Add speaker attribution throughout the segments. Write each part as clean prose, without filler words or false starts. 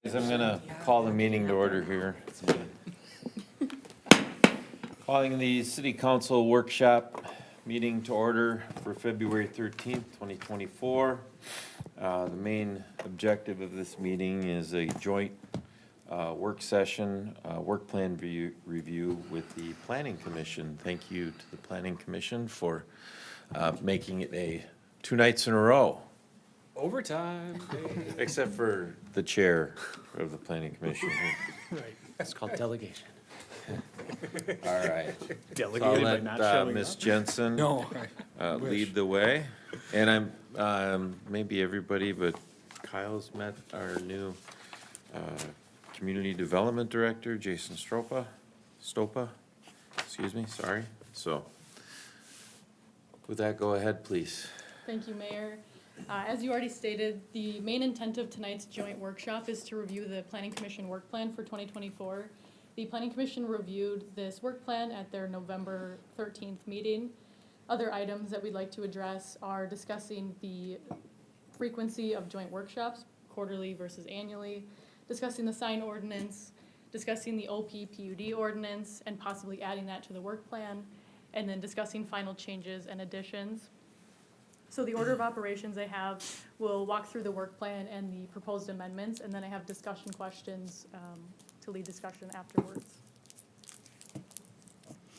Speaker 1: I'm gonna call the meeting to order here. Calling the city council workshop meeting to order for February 13th, 2024. The main objective of this meeting is a joint work session, work plan review with the planning commission. Thank you to the planning commission for making it two nights in a row.
Speaker 2: Overtime.
Speaker 1: Except for the chair of the planning commission.
Speaker 2: Right. It's called delegation.
Speaker 1: All right. So I'll
Speaker 2: Delegated by not
Speaker 1: let
Speaker 2: showing
Speaker 1: Ms.
Speaker 2: up.
Speaker 1: Jensen
Speaker 2: No.
Speaker 1: lead the way. And I'm, maybe everybody, but Kyle's met our new community development director, Jason Stopa, excuse me, sorry. So with that, go ahead, please.
Speaker 3: Thank you, Mayor. As you already stated, the main intent of tonight's joint workshop is to review the Planning Commission work plan for 2024. The Planning Commission reviewed this work plan at their November 13th meeting. Other items that we'd like to address are discussing the frequency of joint workshops, quarterly versus annually, discussing the sign ordinance, discussing the OP-PUD ordinance, and possibly adding that to the work plan, and then discussing final changes and additions. So the order of operations I have will walk through the work plan and the proposed amendments, and then I have discussion questions to lead discussion afterwards.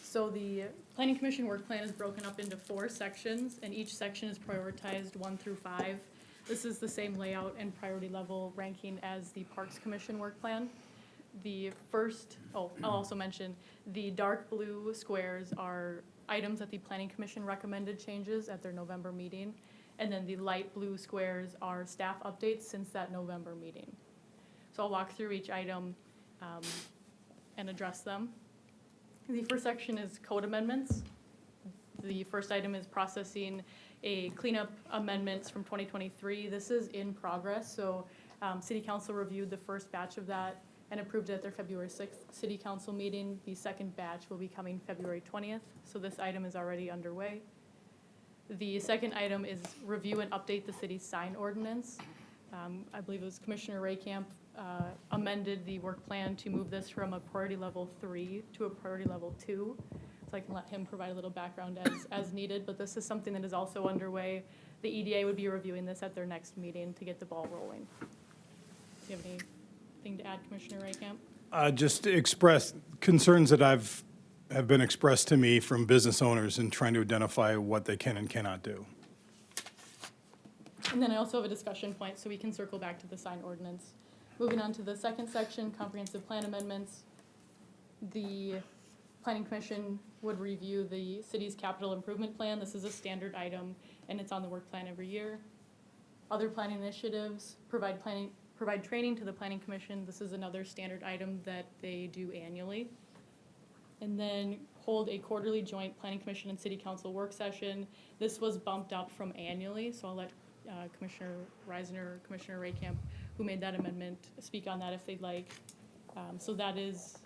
Speaker 3: So the Planning Commission work plan is broken up into 4 sections, and each section is prioritized 1 through 5. This is the same layout and priority level ranking as the Parks Commission work plan. The first, I'll also mention, the dark blue squares are items that the Planning Commission recommended changes at their November meeting. And then the light blue squares are staff updates since that November meeting. So I'll walk through each item and address them. The first section is code amendments. The first item is processing a cleanup amendments from 2023. This is in progress, so City Council reviewed the first batch of that and approved it at their February 6th City Council meeting. The second batch will be coming February 20th, so this item is already underway. The second item is review and update the city's sign ordinance. I believe it was Commissioner Raycamp amended the work plan to move this from a priority level 3 to a priority level 2. So I can let him provide a little background as needed, but this is something that is also underway. The EDA would be reviewing this at their next meeting to get the ball rolling. Do you have anything to add, Commissioner Raycamp?
Speaker 4: Just to express concerns that have been expressed to me from business owners in trying to identify what they can and cannot do.
Speaker 3: And then I also have a discussion point, so we can circle back to the sign ordinance. Moving on to the second section, comprehensive plan amendments. The Planning Commission would review the city's capital improvement plan. This is a standard item, and it's on the work plan every year. Other planning initiatives, provide training to the Planning Commission. This is another standard item that they do annually. And then hold a quarterly joint Planning Commission and City Council work session. This was bumped up from annually, so I'll let Commissioner Reisner or Commissioner Raycamp, who made that amendment, speak on that if they'd like. So that is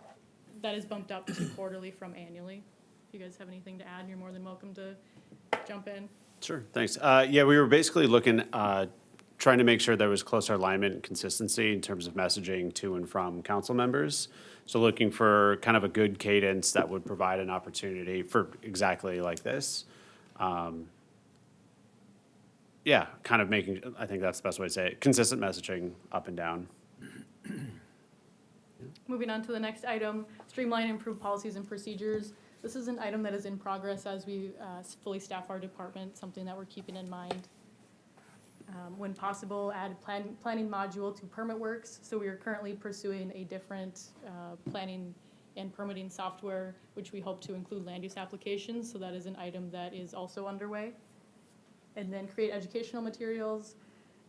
Speaker 3: bumped up to quarterly from annually. If you guys have anything to add, you're more than welcome to jump in.
Speaker 5: Sure, thanks. Yeah, we were basically looking, trying to make sure there was closer alignment and consistency in terms of messaging to and from council members. So looking for kind of a good cadence that would provide an opportunity for exactly like this. Yeah, kind of making, I think that's the best way to say it, consistent messaging up and down.
Speaker 3: Moving on to the next item, streamline and improve policies and procedures. This is an item that is in progress as we fully staff our department, something that we're keeping in mind. When possible, add planning module to permit works. So we are currently pursuing a different planning and permitting software, which we hope to include land use applications. So that is an item that is also underway. And then create educational materials.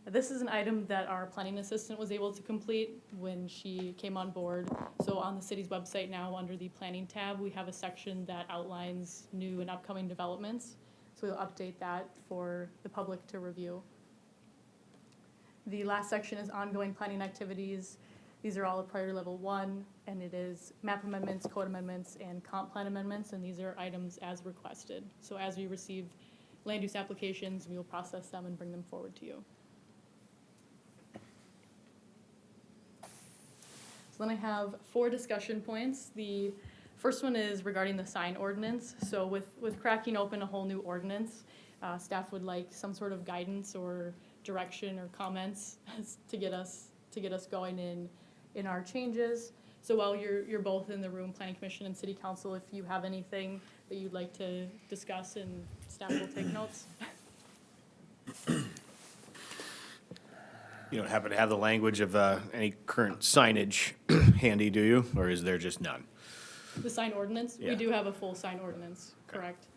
Speaker 3: This is an item that our planning assistant was able to complete when she came on board. So on the city's website now, under the planning tab, we have a section that outlines new and upcoming developments. So we'll update that for the public to review. The last section is ongoing planning activities. These are all at priority level 1, and it is map amendments, code amendments, and comp plan amendments, and these are items as requested. So as we receive land use applications, we will process them and bring them forward to you. So then I have 4 discussion points. The first one is regarding the sign ordinance. So with cracking open a whole new ordinance, staff would like some sort of guidance or direction or comments to get us going in our changes. So while you're both in the room, Planning Commission and City Council, if you have anything that you'd like to discuss, and staff will take notes.
Speaker 6: You don't happen to have the language of any current signage handy, do you? Or is there just none?
Speaker 3: The sign ordinance, we
Speaker 6: Yeah.
Speaker 3: do have a full sign ordinance, correct?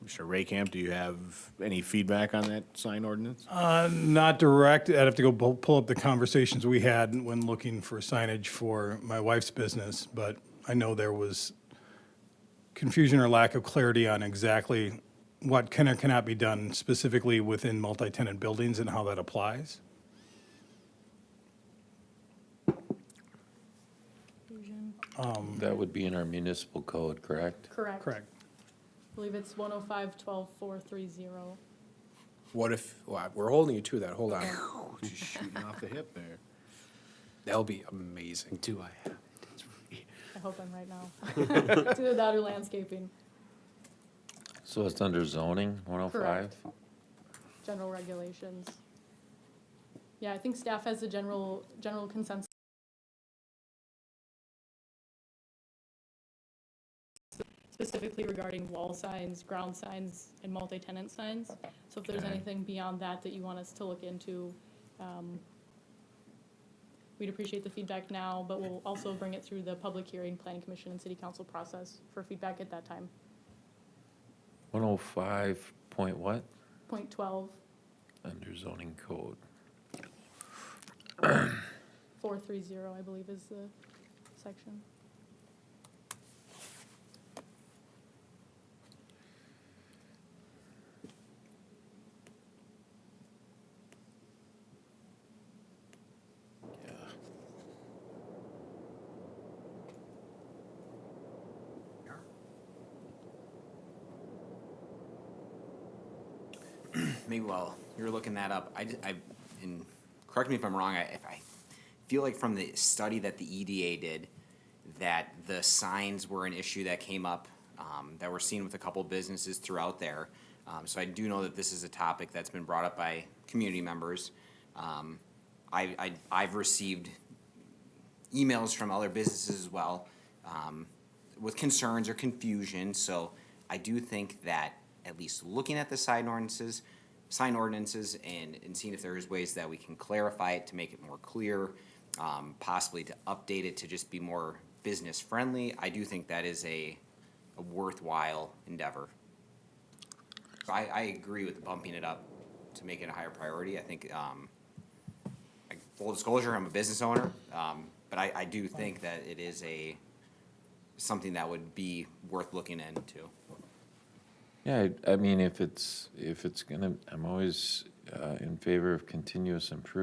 Speaker 6: Mr. Raycamp, do you have any feedback on that sign ordinance?
Speaker 4: Not direct. I'd have to go pull up the conversations we had when looking for signage for my wife's business, but I know there was confusion or lack of clarity on exactly what can or cannot be done specifically within multi-tenant buildings and how that applies.
Speaker 3: Fusion.
Speaker 1: That would be in our municipal code, correct?
Speaker 3: Correct.
Speaker 4: Correct.
Speaker 3: I believe it's 105-12-430.
Speaker 2: What if, well, we're holding you to that, hold on.
Speaker 6: Just shooting off the hip there.
Speaker 2: That'll be amazing.
Speaker 5: Do I have?
Speaker 3: I hope I'm right now. It's either that or landscaping,
Speaker 1: So it's under zoning, 105?
Speaker 3: Correct. General regulations. Yeah, I think staff has a general consensus. Specifically regarding wall signs, ground signs, and multi-tenant signs. So if there's
Speaker 1: Okay.
Speaker 3: anything beyond that that you want us to look into, we'd appreciate the feedback now, but we'll also bring it through the public hearing, planning commission, and city council process for feedback at that time.
Speaker 1: 105 point what?
Speaker 3: Point 12,
Speaker 1: Under zoning code.
Speaker 3: 430, I believe is the section.
Speaker 7: Maybe while you're looking that up, and correct me if I'm wrong, if I feel like from the study that the EDA did, that the signs were an issue that came up, that we're seeing with a couple businesses throughout there. So I do know that this is a topic that's been brought up by community members. I've received emails from other businesses as well, with concerns or confusion, so I do think that at least looking at the sign ordinances and seeing if there's ways that we can clarify it to make it more clear, possibly to update it to just be more business friendly, I do think that is a worthwhile endeavor. So I agree with bumping it up to make it a higher priority. I think, full disclosure, I'm a business owner, but I do think that it is something that would be worth looking into.
Speaker 1: Yeah, I mean, if it's gonna, I'm always in favor of continuous improvement.